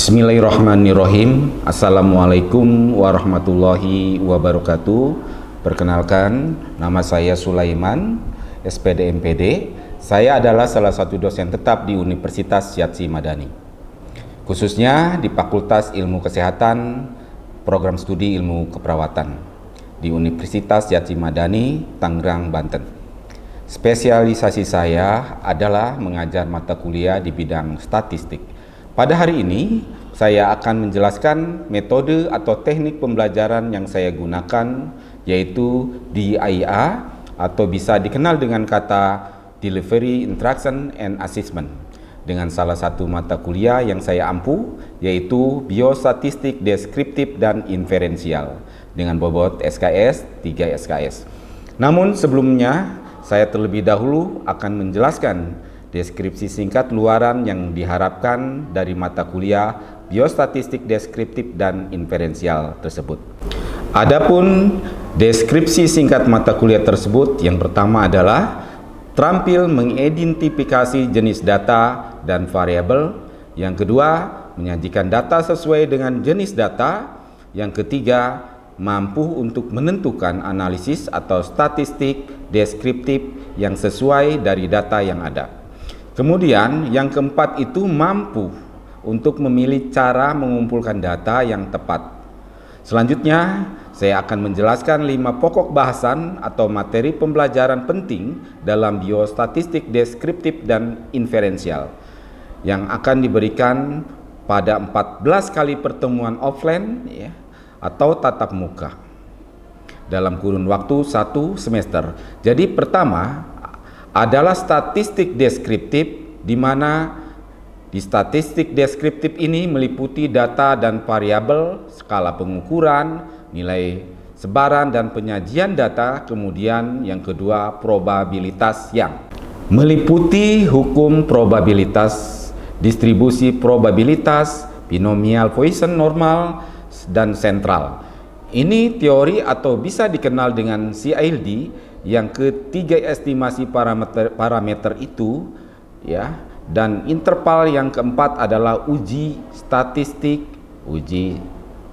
Bismillahirrahmanirrahim. Assalamualaikum warahmatullahi wabarakatuh. Perkenalkan, nama saya Sulaiman, SPD MPD. Saya adalah salah satu dosen tetap di Universitas Syadzi Madani, khususnya di Fakultas Ilmu Kesehatan, Program Studi Ilmu Keperawatan di Universitas Syadzi Madani, Tangerang, Banten. Spesialisasi saya adalah mengajar mata kuliah di bidang statistik. Pada hari ini, saya akan menjelaskan metode atau teknik pembelajaran yang saya gunakan, yaitu DIA atau bisa dikenal dengan kata Delivery, Interaction, and Assessment, dengan salah satu mata kuliah yang saya ampu, yaitu Biostatistik Deskriptif dan Inferensial, dengan bobot SKS 3 SKS. Namun sebelumnya, saya terlebih dahulu akan menjelaskan deskripsi singkat luaran yang diharapkan dari mata kuliah Biostatistik Deskriptif dan Inferensial tersebut. Adapun deskripsi singkat mata kuliah tersebut, yang pertama adalah terampil mengidentifikasi jenis data dan variabel. Yang kedua, menyajikan data sesuai dengan jenis data. Yang ketiga, mampu untuk menentukan analisis atau statistik deskriptif yang sesuai dari data yang ada. Kemudian yang keempat itu mampu untuk memilih cara mengumpulkan data yang tepat. Selanjutnya, saya akan menjelaskan 5 pokok bahasan atau materi pembelajaran penting dalam biostatistik deskriptif dan inferensial yang akan diberikan pada 14 kali pertemuan offline atau tatap muka dalam kurun waktu 1 semester. Jadi pertama adalah statistik deskriptif, di mana di statistik deskriptif ini meliputi data dan variabel, skala pengukuran, nilai sebaran dan penyajian data. Kemudian yang kedua, probabilitas yang meliputi hukum probabilitas, distribusi probabilitas, binomial Poisson normal, dan sentral. Ini teori atau bisa dikenal dengan CILD. Yang ketiga, estimasi parameter itu dan interval. Yang keempat adalah uji statistik, uji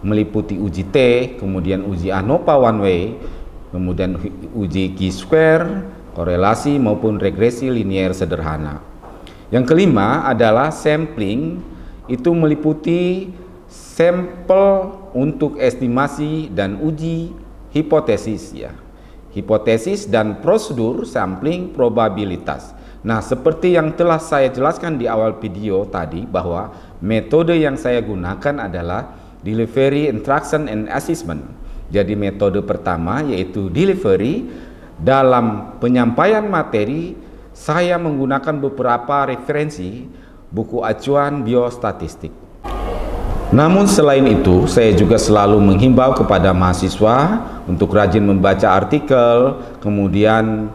meliputi uji T, kemudian uji ANOVA one way, kemudian uji chi-square, korelasi maupun regresi linier sederhana. Yang kelima adalah sampling, itu meliputi sampel untuk estimasi dan uji hipotesis hipotesis dan prosedur sampling probabilitas. Nah, seperti yang telah saya jelaskan di awal video tadi, bahwa metode yang saya gunakan adalah Delivery, Interaction, and Assessment. Jadi metode pertama yaitu delivery. Dalam penyampaian materi, saya menggunakan beberapa referensi buku acuan biostatistik. Namun selain itu, saya juga selalu menghimbau kepada mahasiswa untuk rajin membaca artikel, kemudian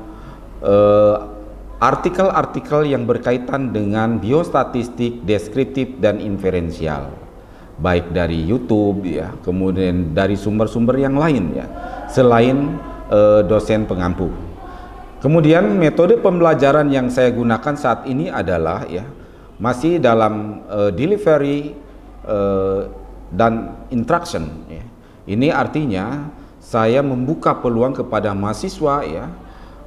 artikel-artikel yang berkaitan dengan biostatistik deskriptif dan inferensial, baik dari YouTube kemudian dari sumber-sumber yang lain selain dosen pengampu. Kemudian metode pembelajaran yang saya gunakan saat ini adalah masih dalam delivery dan interaction. Ini artinya saya membuka peluang kepada mahasiswa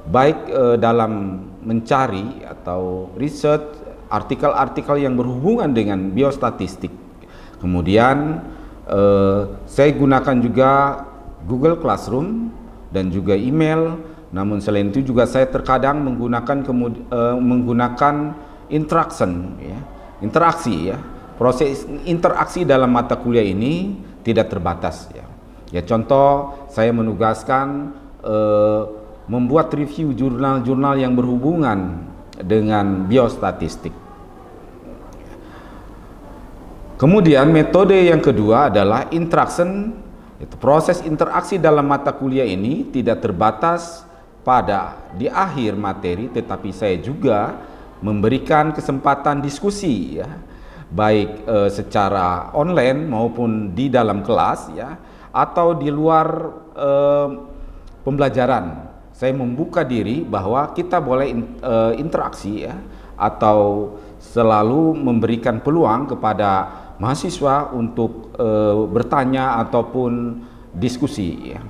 baik dalam mencari atau research artikel-artikel yang berhubungan dengan biostatistik. Kemudian saya gunakan juga Google Classroom dan juga email. Namun selain itu juga saya terkadang menggunakan interaction, interaksi. Proses interaksi dalam mata kuliah ini tidak terbatas. Contoh, saya menugaskan membuat review jurnal-jurnal yang berhubungan dengan biostatistik. Kemudian metode yang kedua adalah interaction. Proses interaksi dalam mata kuliah ini tidak terbatas pada di akhir materi, tetapi saya juga memberikan kesempatan diskusi baik secara online maupun di dalam kelas atau di luar pembelajaran. Saya membuka diri bahwa kita boleh interaksi atau selalu memberikan peluang kepada mahasiswa untuk bertanya ataupun diskusi ya.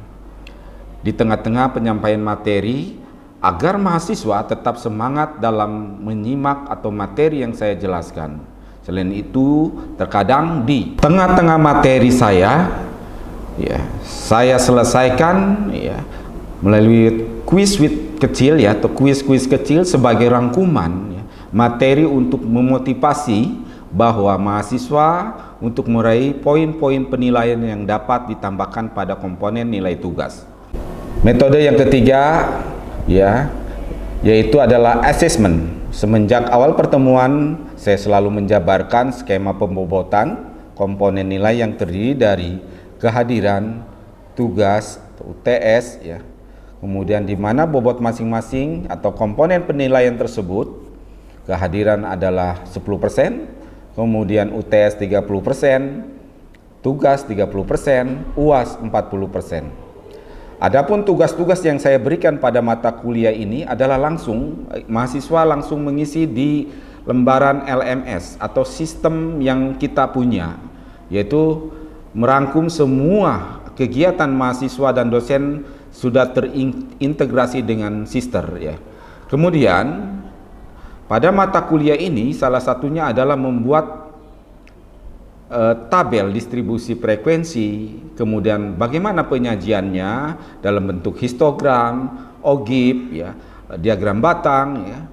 Di tengah-tengah penyampaian materi, agar mahasiswa tetap semangat dalam menyimak atau materi yang saya jelaskan. Selain itu, terkadang di tengah-tengah materi saya selesaikan ya melalui kuis kecil ya, atau kuis kecil sebagai rangkuman ya, materi untuk memotivasi bahwa mahasiswa untuk meraih poin-poin penilaian yang dapat ditambahkan pada komponen nilai tugas. Metode yang ketiga ya, yaitu adalah assessment. Semenjak awal pertemuan saya selalu menjabarkan skema pembobotan komponen nilai yang terdiri dari kehadiran, tugas, UTS ya. Kemudian di mana bobot masing-masing atau komponen penilaian tersebut, kehadiran adalah 10%, kemudian UTS 30%, tugas 30%, UAS 40%. Adapun tugas-tugas yang saya berikan pada mata kuliah ini adalah mahasiswa langsung mengisi di lembaran LMS atau sistem yang kita punya, yaitu merangkum semua kegiatan mahasiswa dan dosen sudah terintegrasi dengan Sister ya. Kemudian pada mata kuliah ini salah satunya adalah membuat tabel distribusi frekuensi, kemudian bagaimana penyajiannya dalam bentuk histogram, OGIF ya, diagram batang ya,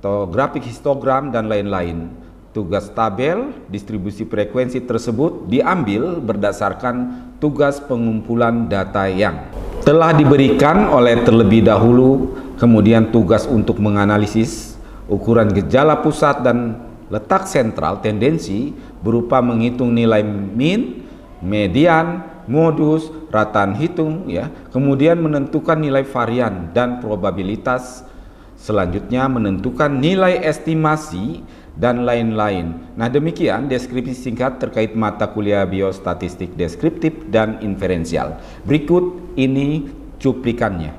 atau grafik histogram dan lain-lain. Tugas tabel distribusi frekuensi tersebut diambil berdasarkan tugas pengumpulan data yang telah diberikan oleh terlebih dahulu, kemudian tugas untuk menganalisis ukuran gejala pusat dan letak sentral tendensi berupa menghitung nilai min, median, modus, rataan hitung ya, kemudian menentukan nilai varian dan probabilitas, selanjutnya menentukan nilai estimasi dan lain-lain. Nah, demikian deskripsi singkat terkait mata kuliah biostatistik deskriptif dan inferensial. Berikut ini cuplikannya.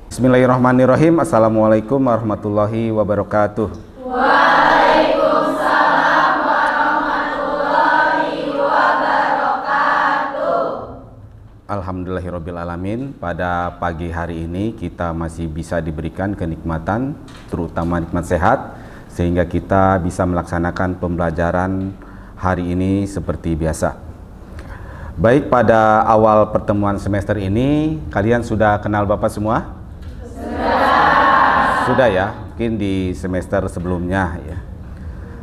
Bismillahirrahmanirrahim. Assalamualaikum warahmatullahi wabarakatuh. Waalaikumsalam warahmatullahi wabarakatuh. Alhamdulillahirrabbilalamin. Pada pagi hari ini kita masih bisa diberikan kenikmatan, terutama nikmat sehat, sehingga kita bisa melaksanakan pembelajaran hari ini seperti biasa. Baik, pada awal pertemuan semester ini kalian sudah kenal Bapak semua? Sudah ya, mungkin di semester sebelumnya ya.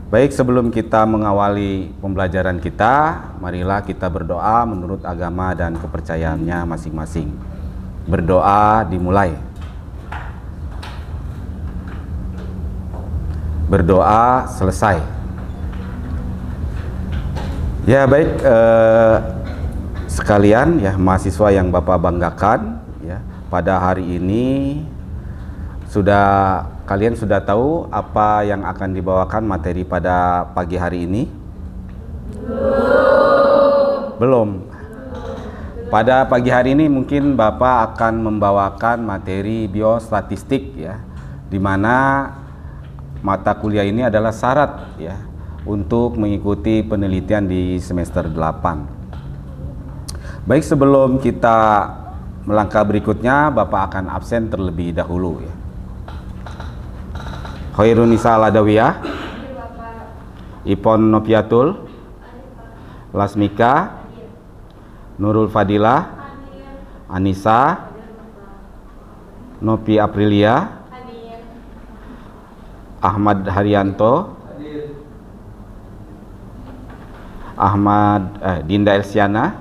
Baik, sebelum kita mengawali pembelajaran kita, marilah kita berdoa menurut agama dan kepercayaannya masing-masing. Berdoa dimulai. Berdoa selesai. Ya baik, sekalian ya mahasiswa yang Bapak banggakan ya, pada hari ini kalian sudah tahu apa yang akan dibawakan materi pada pagi hari ini? Belum. Pada pagi hari ini mungkin Bapak akan membawakan materi biostatistik ya, di mana mata kuliah ini adalah syarat ya untuk mengikuti penelitian di semester 8. Baik, sebelum kita melangkah berikutnya, Bapak akan absen terlebih dahulu ya. Khairunisa Ladawiyah, Ipon Nopiatul, Lasmika, Nurul Fadilah, Anissa, Nopi Aprilia, Ahmad Haryanto, Dinda Elsiana,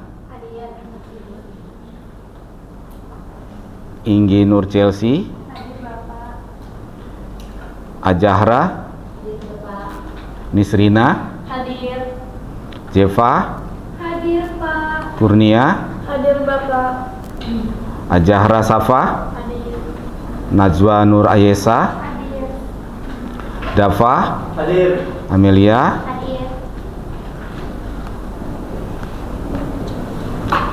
Inggi Nur Chelsea, Ajahra, Nisrina, Hadir. Jeva, Hadir, Pak. Kurnia, Hadir, Bapak. Ajahra Safa, Hadir. Najwa Nur Ayesa, Hadir. Dafa, Hadir. Amelia, Hadir.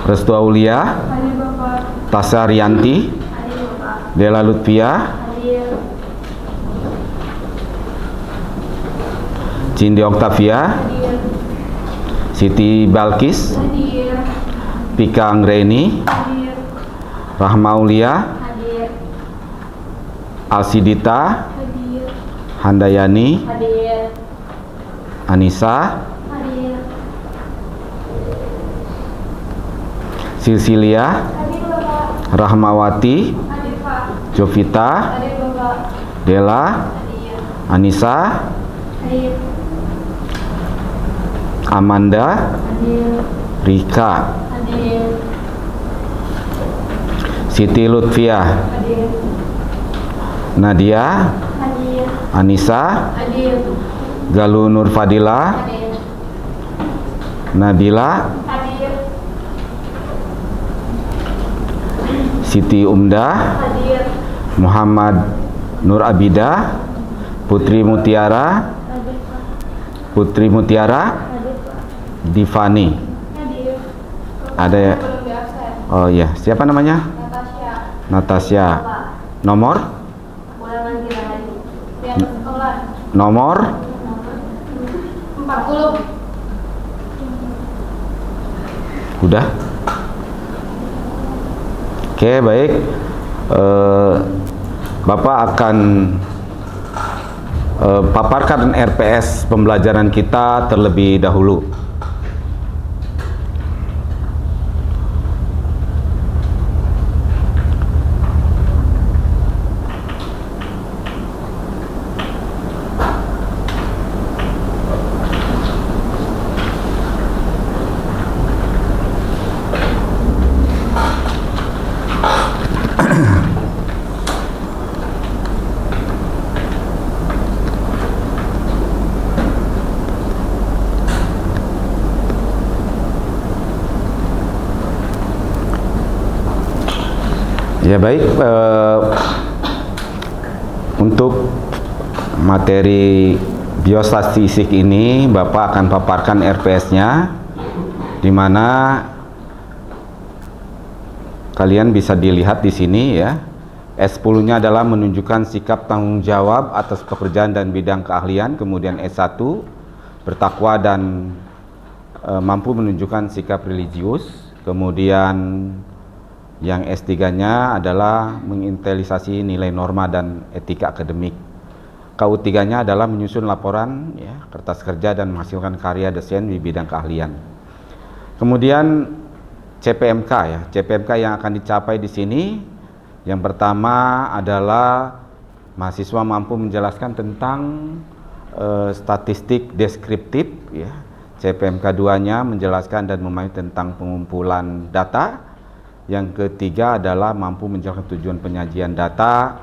Restu Aulia, Hadir, Bapak. Tasya Rianti, Hadir, Bapak. Dela Lutfia, Hadir. Cindi Oktavia, Hadir. Siti Balkis, Hadir. Pika Anggreni, Hadir. Rahmaulia, Hadir. Alsidita, Hadir. Handayani, Hadir. Anissa, Hadir. Silsilia, Hadir Bapak. Rahmawati, Hadir Pak. Jovita, Hadir Bapak. Dela, Hadir. Anissa, Hadir. Amanda, Hadir. Rika, Hadir. Siti Lutfiah, Hadir. Nadia, Hadir. Anissa, Hadir. Galuh Nur Fadila, Hadir. Nabila, Hadir. Siti Umdah, Hadir. Muhammad Nur Abida, Putri Mutiara, Hadir Pak. Putri Mutiara, Hadir Pak. Divani. Hadir. Ada ya? Belum di absen. Oh iya, siapa namanya? Natasha. Natasha. Pak. Nomor? Bulan nanti lagi. Di atas sekolah. Nomor? 40. Udah? Oke, baik. Bapak akan paparkan RPS pembelajaran kita terlebih dahulu. Ya baik, untuk materi biostatistik ini Bapak akan paparkan RPS-nya, di mana kalian bisa dilihat di sini ya. S10-nya adalah menunjukkan sikap tanggung jawab atas pekerjaan dan bidang keahlian, kemudian S1 bertakwa dan mampu menunjukkan sikap religius, kemudian yang S3-nya adalah mengintelisasi nilai norma dan etika akademik. KU3-nya adalah menyusun laporan ya, kertas kerja dan menghasilkan karya desain di bidang keahlian. Kemudian CPMK ya, CPMK yang akan dicapai di sini yang pertama adalah mahasiswa mampu menjelaskan tentang statistik deskriptif ya. CPMK 2-nya menjelaskan dan memahami tentang pengumpulan data. Yang ketiga adalah mampu menjelaskan tujuan penyajian data,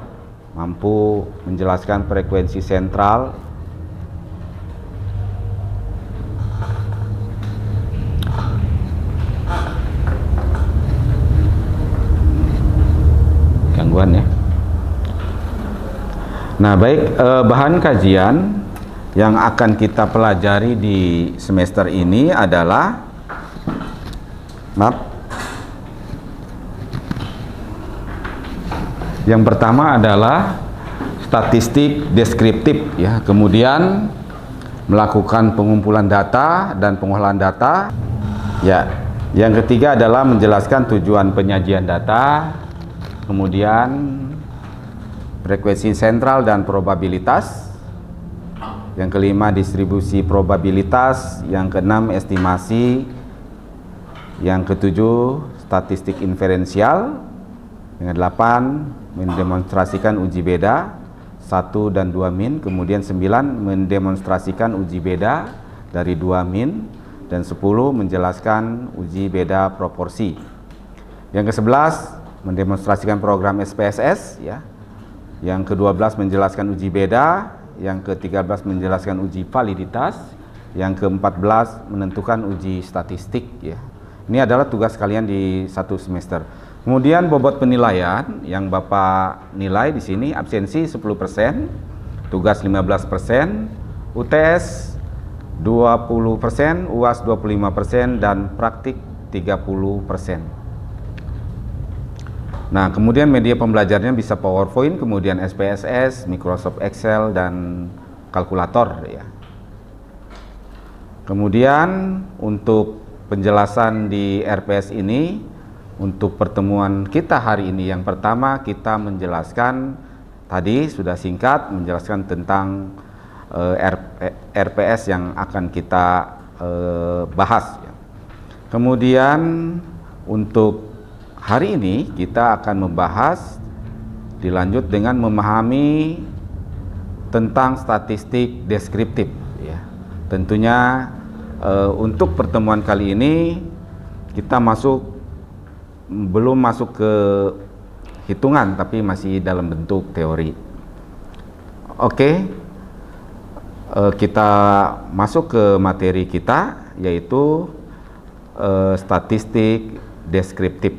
mampu menjelaskan frekuensi sentral, gangguan ya. Nah baik, bahan kajian yang akan kita pelajari di semester ini adalah yang pertama adalah statistik deskriptif ya, kemudian melakukan pengumpulan data dan pengolahan data ya. Yang ketiga adalah menjelaskan tujuan penyajian data, kemudian frekuensi sentral dan probabilitas. Yang kelima distribusi probabilitas, yang keenam estimasi, yang ketujuh statistik inferensial, yang kedelapan mendemonstrasikan uji beda 1 dan 2 min, kemudian 9 mendemonstrasikan uji beda dari 2 min, dan 10 menjelaskan uji beda proporsi. Yang ke-11 mendemonstrasikan program SPSS ya. Yang ke-12 menjelaskan uji beda, yang ke-13 menjelaskan uji validitas, yang ke-14 menentukan uji statistik ya. Ini adalah tugas kalian di satu semester. Kemudian bobot penilaian yang Bapak nilai di sini absensi 10%, tugas 15%, UTS 20%, UAS 25% dan praktik 30%. Nah, kemudian media pembelajarnya bisa PowerPoint, kemudian SPSS, Microsoft Excel dan kalkulator ya. Kemudian untuk penjelasan di RPS ini, untuk pertemuan kita hari ini, yang pertama kita menjelaskan, tadi sudah singkat menjelaskan tentang RPS yang akan kita bahas. Kemudian untuk hari ini kita akan membahas dilanjut dengan memahami tentang statistik deskriptif. Ya. Tentunya untuk pertemuan kali ini kita belum masuk ke hitungan, tapi masih dalam bentuk teori. Oke, kita masuk ke materi kita, yaitu statistik deskriptif.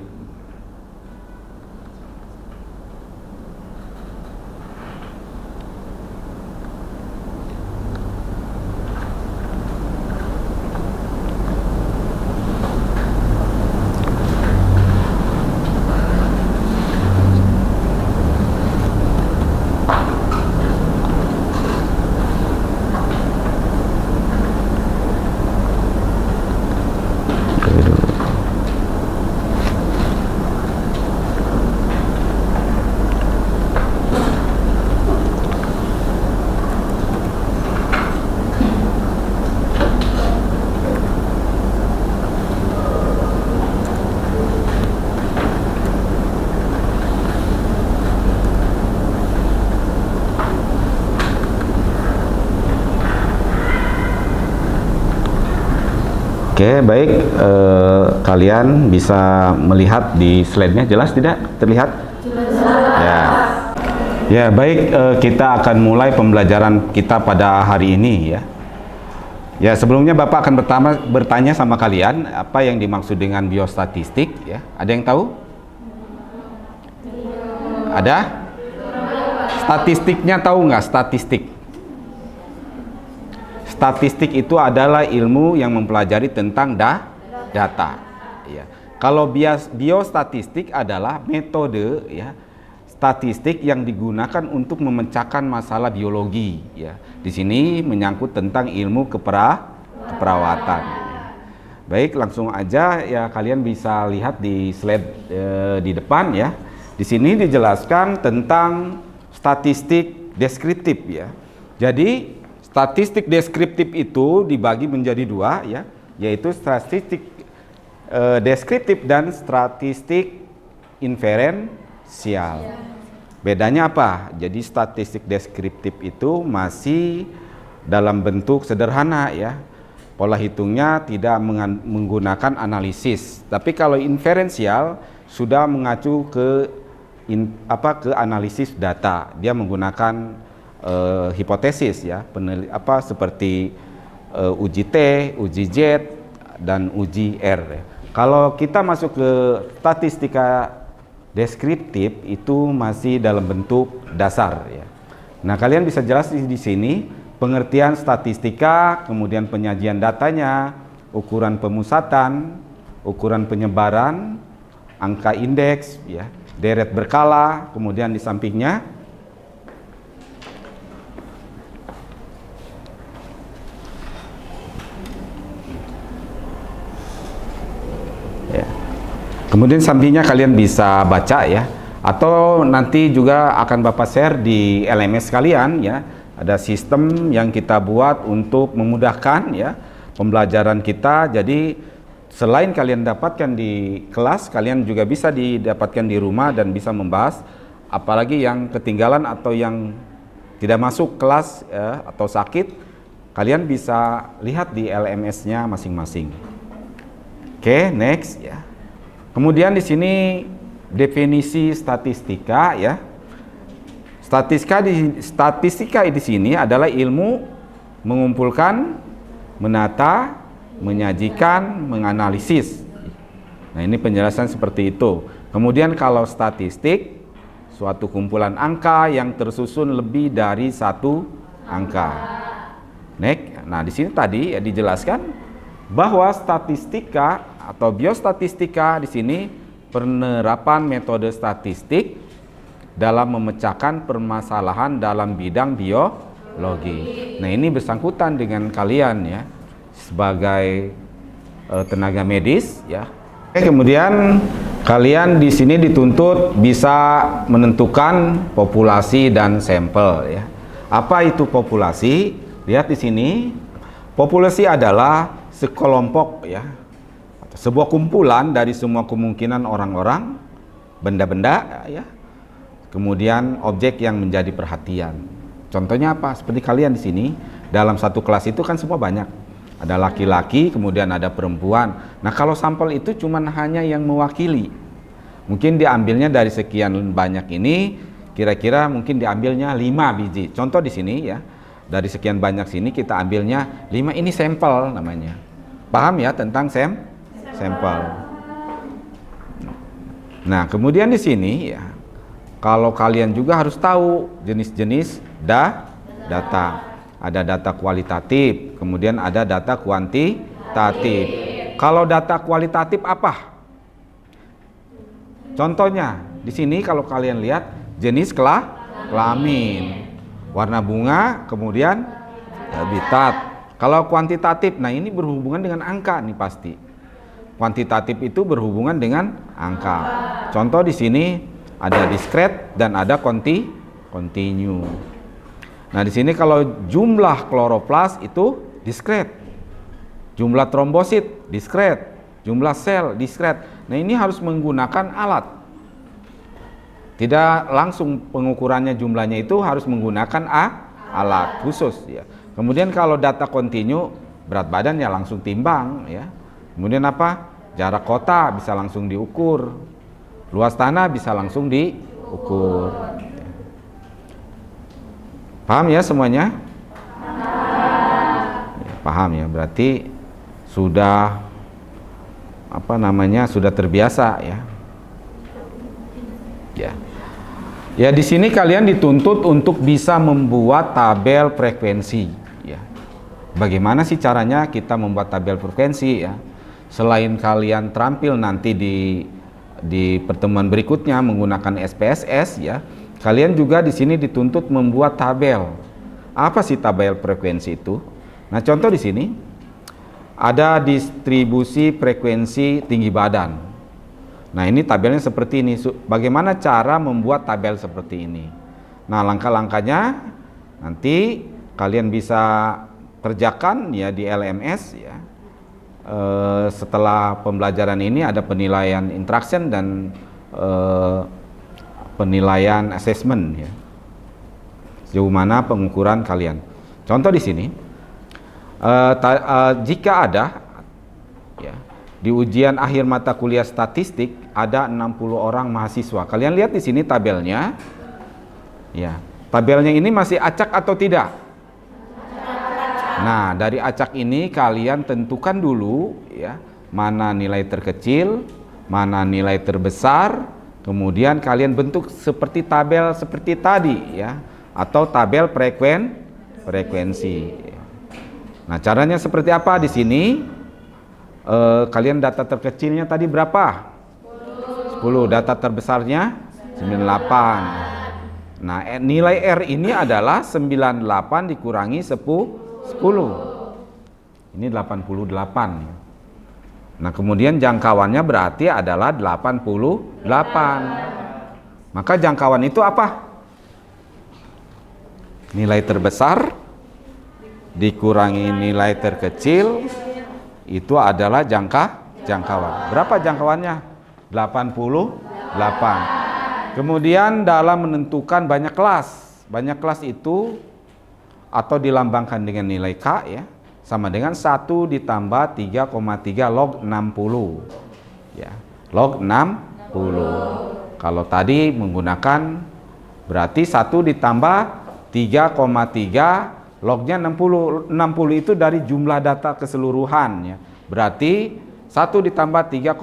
Oke, baik, kalian bisa melihat di slide-nya, jelas tidak? Terlihat? Jelas. Ya, baik, kita akan mulai pembelajaran kita pada hari ini ya. Ya, sebelumnya Bapak akan bertanya sama kalian apa yang dimaksud dengan biostatistik ya. Ada yang tahu? Ada? Statistiknya tahu nggak statistik? Statistik itu adalah ilmu yang mempelajari tentang data. Ya. Kalau biostatistik adalah metode ya statistik yang digunakan untuk memecahkan masalah biologi. Ya. Di sini menyangkut tentang ilmu keperawatan. Baik, langsung aja ya, kalian bisa lihat di slide di depan ya. Di sini dijelaskan tentang statistik deskriptif ya. Jadi statistik deskriptif itu dibagi menjadi dua ya, yaitu statistik deskriptif dan statistik inferensial. Bedanya apa? Jadi statistik deskriptif itu masih dalam bentuk sederhana ya. Pola hitungnya tidak menggunakan analisis. Tapi kalau inferensial sudah mengacu ke analisis data. Dia menggunakan hipotesis ya, seperti uji T, uji Z, dan uji R. Kalau kita masuk ke statistika deskriptif itu masih dalam bentuk dasar ya. Nah, kalian bisa jelas di sini pengertian statistika, kemudian penyajian datanya, ukuran pemusatan, ukuran penyebaran, angka indeks ya, deret berkala, kemudian di sampingnya kemudian sampingnya kalian bisa baca ya, atau nanti juga akan Bapak share di LMS kalian ya. Ada sistem yang kita buat untuk memudahkan ya pembelajaran kita. Jadi selain kalian dapatkan di kelas, kalian juga bisa didapatkan di rumah dan bisa membahas, apalagi yang ketinggalan atau yang tidak masuk kelas ya, atau sakit, kalian bisa lihat di LMS-nya masing-masing. Oke, next ya. Kemudian di sini definisi statistika ya. Statistika di sini adalah ilmu mengumpulkan, menata, menyajikan, menganalisis. Nah, ini penjelasan seperti itu. Kemudian kalau statistik, suatu kumpulan angka yang tersusun lebih dari satu angka. Next. Nah, di sini tadi ya dijelaskan bahwa statistika atau biostatistika di sini penerapan metode statistik dalam memecahkan permasalahan dalam bidang biologi. Nah, ini bersangkutan dengan kalian ya. sebagai tenaga medis ya. Oke, kemudian kalian di sini dituntut bisa menentukan populasi dan sampel ya. Apa itu populasi? Lihat di sini. Populasi adalah sekelompok ya, sebuah kumpulan dari semua kemungkinan orang-orang, benda-benda ya. Kemudian objek yang menjadi perhatian. Contohnya apa? Seperti kalian di sini, dalam satu kelas itu kan semua banyak. Ada laki-laki, kemudian ada perempuan. Nah, kalau sampel itu cuma hanya yang mewakili. Mungkin diambilnya dari sekian banyak ini, kira-kira mungkin diambilnya 5 biji. Contoh di sini ya, dari sekian banyak sini kita ambilnya 5, ini sampel namanya. Paham ya tentang sampel? Nah, kemudian di sini ya, kalau kalian juga harus tahu jenis-jenis data. Ada data kualitatif, kemudian ada data kuantitatif. Kalau data kualitatif apa? Contohnya, di sini kalau kalian lihat jenis kelamin, warna bunga, kemudian habitat. Kalau kuantitatif, nah ini berhubungan dengan angka nih pasti. Kuantitatif itu berhubungan dengan angka. Contoh di sini ada discrete dan ada continue. Nah, di sini kalau jumlah kloroplas itu discrete. Jumlah trombosit discrete, jumlah sel discrete. Nah, ini harus menggunakan alat. Tidak langsung pengukurannya jumlahnya itu harus menggunakan alat khusus ya. Kemudian kalau data continue, berat badan ya langsung timbang ya. Kemudian apa? Jarak kota bisa langsung diukur. Luas tanah bisa langsung diukur. Paham ya semuanya? Paham ya, berarti sudah sudah terbiasa ya. Ya di sini kalian dituntut untuk bisa membuat tabel frekuensi ya. Bagaimana sih caranya kita membuat tabel frekuensi ya? Selain kalian terampil nanti di pertemuan berikutnya menggunakan SPSS ya, kalian juga di sini dituntut membuat tabel. Apa sih tabel frekuensi itu? Nah, contoh di sini ada distribusi frekuensi tinggi badan. Nah, ini tabelnya seperti ini. Bagaimana cara membuat tabel seperti ini? Nah, langkah-langkahnya nanti kalian bisa kerjakan ya di LMS ya. Setelah pembelajaran ini ada penilaian interaction dan penilaian assessment ya. Sejauh mana pengukuran kalian. Contoh di sini, jika ada ya, di ujian akhir mata kuliah statistik ada 60 orang mahasiswa. Kalian lihat di sini tabelnya. Ya, tabelnya ini masih acak atau tidak? Nah, dari acak ini kalian tentukan dulu ya, mana nilai terkecil, mana nilai terbesar. Kemudian kalian bentuk seperti tabel seperti tadi ya, atau tabel frekuensi. Nah, caranya seperti apa di sini? Kalian data terkecilnya tadi berapa? 10. Data terbesarnya 98. Nah, nilai R ini adalah 98 dikurangi 10. Ini 88. Nah, kemudian jangkauannya berarti adalah 88. Maka jangkauan itu apa? Nilai terbesar dikurangi nilai terkecil itu adalah jangkauan. Berapa jangkauannya? 88. Kemudian dalam menentukan banyak kelas. Banyak kelas itu atau dilambangkan dengan nilai K ya, sama dengan 1 ditambah 3,3 log 60 ya, log 60. Kalau tadi menggunakan berarti 1 ditambah 3,3 lognya 60 itu dari jumlah data keseluruhan ya, berarti 1 ditambah 3,3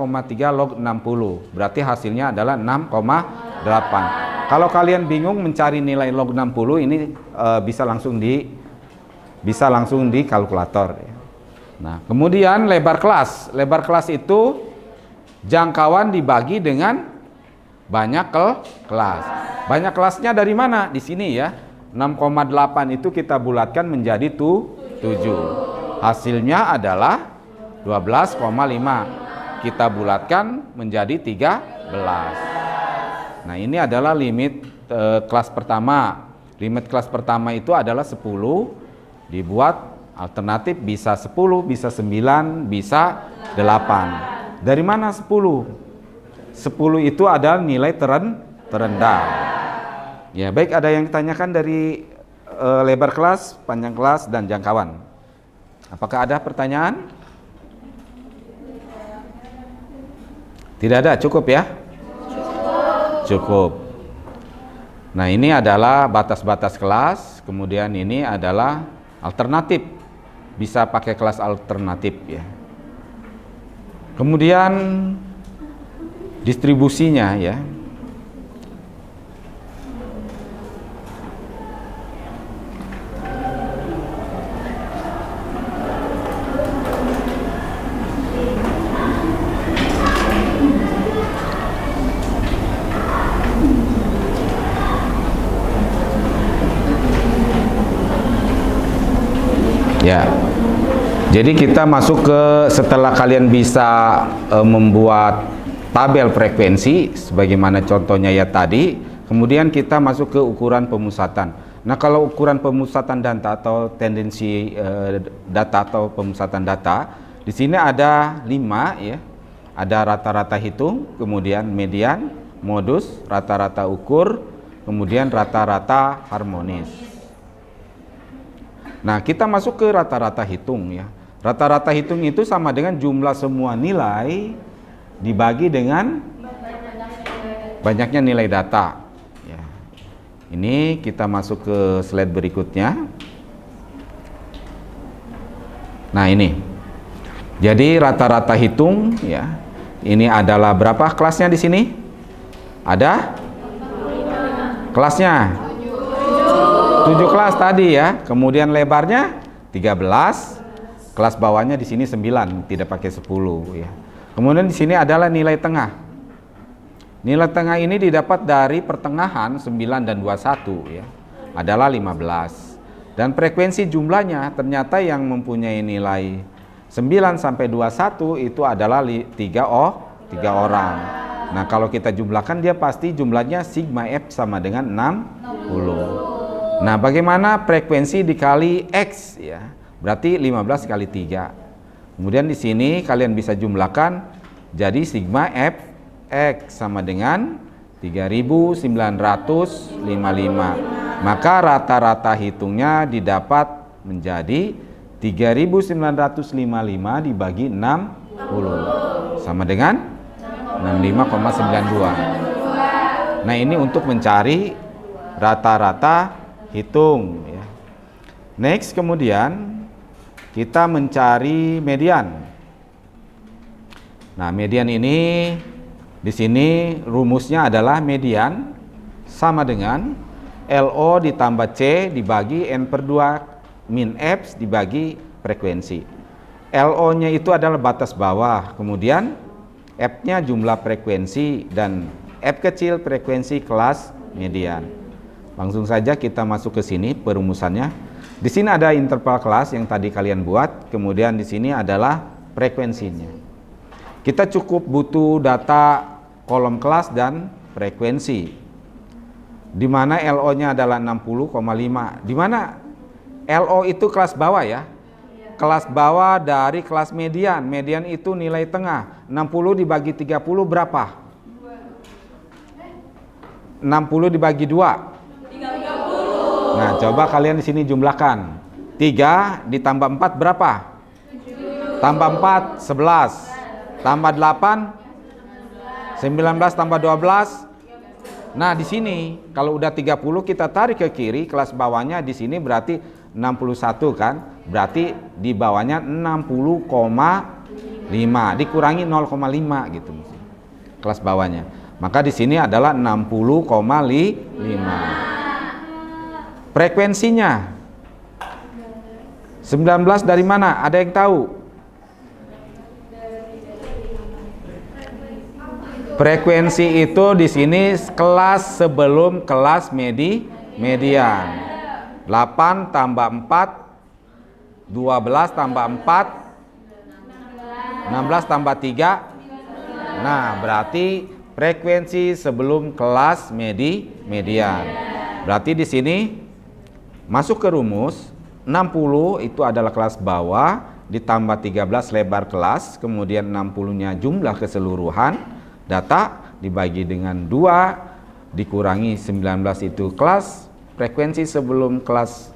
log 60 berarti hasilnya adalah 6,8. Kalau kalian bingung mencari nilai log 60 ini bisa langsung di kalkulator ya. Nah, kemudian lebar kelas. Lebar kelas itu jangkauan dibagi dengan banyak kelas. Banyak kelasnya dari mana? Di sini ya. 6,8 itu kita bulatkan menjadi 7. Hasilnya adalah 12,5. Kita bulatkan menjadi 13. Nah, ini adalah limit kelas pertama. Limit kelas pertama itu adalah 10, dibuat alternatif bisa 10, bisa 9, bisa 8. Dari mana 10? 10 itu adalah nilai terendah. Ya, baik, ada yang ditanyakan dari lebar kelas, panjang kelas, dan jangkauan. Apakah ada pertanyaan? Tidak ada, cukup ya? Cukup. Nah, ini adalah batas-batas kelas, kemudian ini adalah alternatif. Bisa pakai kelas alternatif ya. Kemudian distribusinya ya. Ya, jadi kita masuk ke, setelah kalian bisa membuat tabel frekuensi sebagaimana contohnya ya tadi, kemudian kita masuk ke ukuran pemusatan. Nah, kalau ukuran pemusatan data atau tendensi data atau pemusatan data, di sini ada 5 ya. Ada rata-rata hitung, kemudian median, modus, rata-rata ukur, kemudian rata-rata harmonis. Nah, kita masuk ke rata-rata hitung ya. Rata-rata hitung itu sama dengan jumlah semua nilai dibagi dengan banyaknya nilai data. Ya. Ini kita masuk ke slide berikutnya. Nah, ini. Jadi rata-rata hitung ya. Ini adalah berapa kelasnya di sini? Ada? Kelasnya? 7 kelas tadi ya, kemudian lebarnya 13, kelas bawahnya di sini 9, tidak pakai 10 ya. Kemudian di sini adalah nilai tengah. Nilai tengah ini didapat dari pertengahan 9 dan 21 ya, adalah 15. Dan frekuensi jumlahnya ternyata yang mempunyai nilai 9 sampai 21 itu adalah 3 orang. Nah, kalau kita jumlahkan dia pasti jumlahnya sigma F sama dengan 60. Nah, bagaimana frekuensi dikali X ya? Berarti 15 kali 3. Kemudian di sini kalian bisa jumlahkan jadi sigma F X sama dengan 3955. Maka rata-rata hitungnya didapat menjadi 3955 dibagi 60 sama dengan 65,92. Nah, ini untuk mencari rata-rata hitung ya. Next, kemudian kita mencari median. Nah, median ini di sini rumusnya adalah median sama dengan LO ditambah C dibagi N per 2 min F dibagi frekuensi. LO-nya itu adalah batas bawah, kemudian F-nya jumlah frekuensi, dan F kecil frekuensi kelas median. Langsung saja kita masuk ke sini perumusannya. Di sini ada interval kelas yang tadi kalian buat, kemudian di sini adalah frekuensinya. Kita cukup butuh data kolom kelas dan frekuensi. Di mana LO-nya adalah 60,5. Di mana LO itu kelas bawah ya. Kelas bawah dari kelas median. Median itu nilai tengah. 60 dibagi 30 berapa? 60 dibagi 2. Nah, coba kalian di sini jumlahkan. 3 ditambah 4 berapa? Tambah 4, 11. Tambah 8, 19 tambah 12. Nah, di sini kalau udah 30 kita tarik ke kiri, kelas bawahnya di sini berarti 61 kan? Berarti di bawahnya 60,5 dikurangi 0,5 gitu. Kelas bawahnya. Maka di sini adalah 60,5. Frekuensinya 19 dari mana? Ada yang tahu? Frekuensi itu di sini kelas sebelum kelas median. 8 tambah 4 12 tambah 4, 16 tambah 3. Nah, berarti frekuensi sebelum kelas median. Berarti di sini masuk ke rumus 60 itu adalah kelas bawah ditambah 13 lebar kelas, kemudian 60-nya jumlah keseluruhan data dibagi dengan 2 dikurangi 19 itu kelas frekuensi sebelum kelas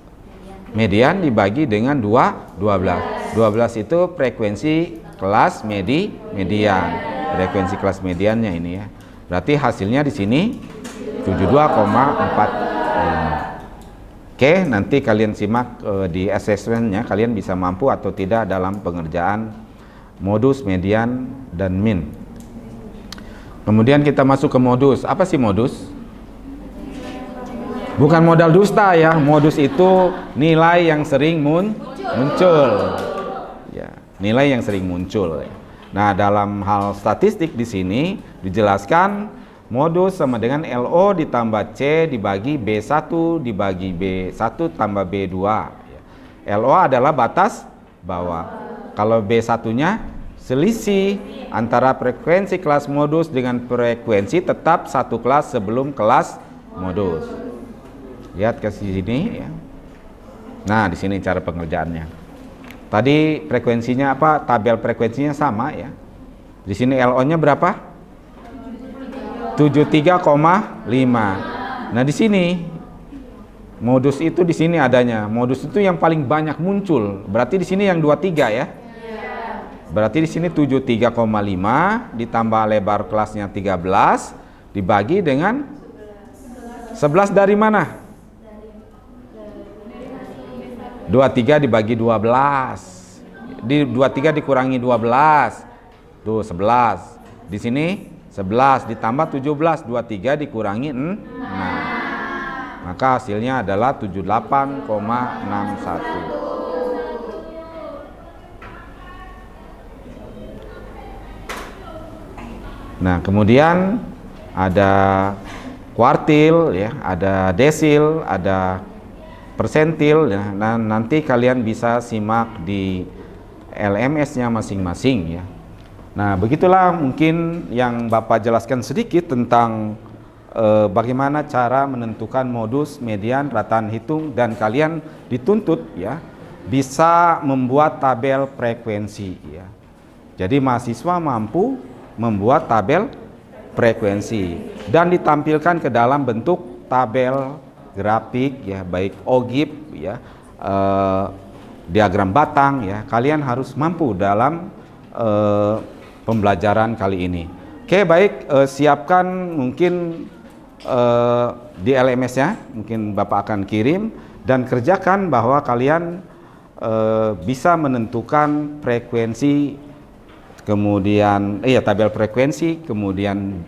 median dibagi dengan 12. 12 itu frekuensi kelas median. Frekuensi kelas mediannya ini ya. Berarti hasilnya di sini 72,45. Oke, nanti kalian simak di assessment-nya, kalian bisa mampu atau tidak dalam pengerjaan modus, median, dan min. Kemudian kita masuk ke modus. Apa sih modus? Bukan modal dusta ya. Modus itu nilai yang sering muncul. Ya, nilai yang sering muncul. Nah, dalam hal statistik di sini dijelaskan modus sama dengan LO ditambah C dibagi B1 dibagi B1 tambah B2. LO adalah batas bawah. Kalau B1-nya selisih antara frekuensi kelas modus dengan frekuensi tetap satu kelas sebelum kelas modus. Lihat ke sini ya. Nah, di sini cara pengerjaannya. Tadi frekuensinya apa? Tabel frekuensinya sama ya. Di sini LO-nya berapa? 73,5. Nah, di sini modus itu di sini adanya. Modus itu yang paling banyak muncul. Berarti di sini yang 23 ya. Berarti di sini 73,5 ditambah lebar kelasnya 13 dibagi dengan 11 dari mana? 23 dibagi 12. Di 23 dikurangi 12. Tuh 11. Di sini 11 ditambah 17, 23 dikurangi 6. Maka hasilnya adalah 78,61. Nah, kemudian ada kuartil ya, ada desil, ada persentil ya. Nah, nanti kalian bisa simak di LMS-nya masing-masing ya. Nah, begitulah mungkin yang Bapak jelaskan sedikit tentang bagaimana cara menentukan modus, median, rataan hitung, dan kalian dituntut ya bisa membuat tabel frekuensi ya. Jadi mahasiswa mampu membuat tabel frekuensi dan ditampilkan ke dalam bentuk tabel grafik ya, baik OGIF ya, diagram batang ya. Kalian harus mampu dalam pembelajaran kali ini. Oke, baik, siapkan mungkin di LMS-nya, mungkin Bapak akan kirim dan kerjakan bahwa kalian bisa menentukan frekuensi, kemudian tabel frekuensi, kemudian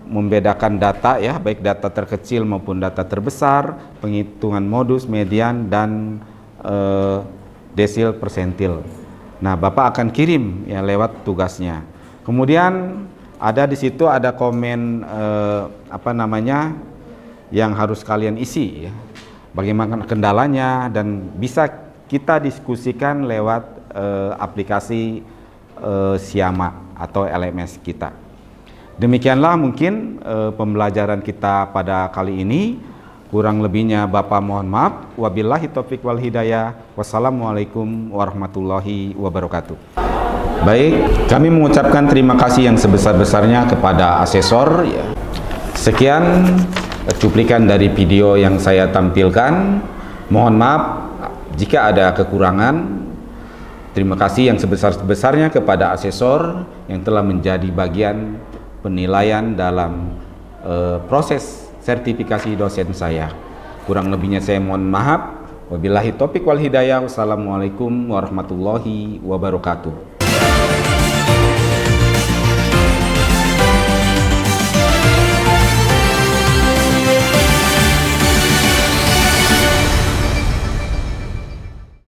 membedakan data ya, baik data terkecil maupun data terbesar, penghitungan modus, median, dan desil persentil. Nah, Bapak akan kirim ya lewat tugasnya. Kemudian ada di situ ada komen yang harus kalian isi ya. Bagaimana kendalanya, dan bisa kita diskusikan lewat aplikasi Siama atau LMS kita. Demikianlah mungkin pembelajaran kita pada kali ini. Kurang lebihnya Bapak mohon maaf. Wabillahi taufiq wal hidayah. Wassalamualaikum warahmatullahi wabarakatuh. Baik, kami mengucapkan terima kasih yang sebesar-besarnya kepada asesor ya. Sekian cuplikan dari video yang saya tampilkan. Mohon maaf jika ada kekurangan. Terima kasih yang sebesar-besarnya kepada asesor yang telah menjadi bagian penilaian dalam proses sertifikasi dosen saya. Kurang lebihnya saya mohon maaf. Wabillahi taufiq wal hidayah. Wassalamualaikum warahmatullahi wabarakatuh.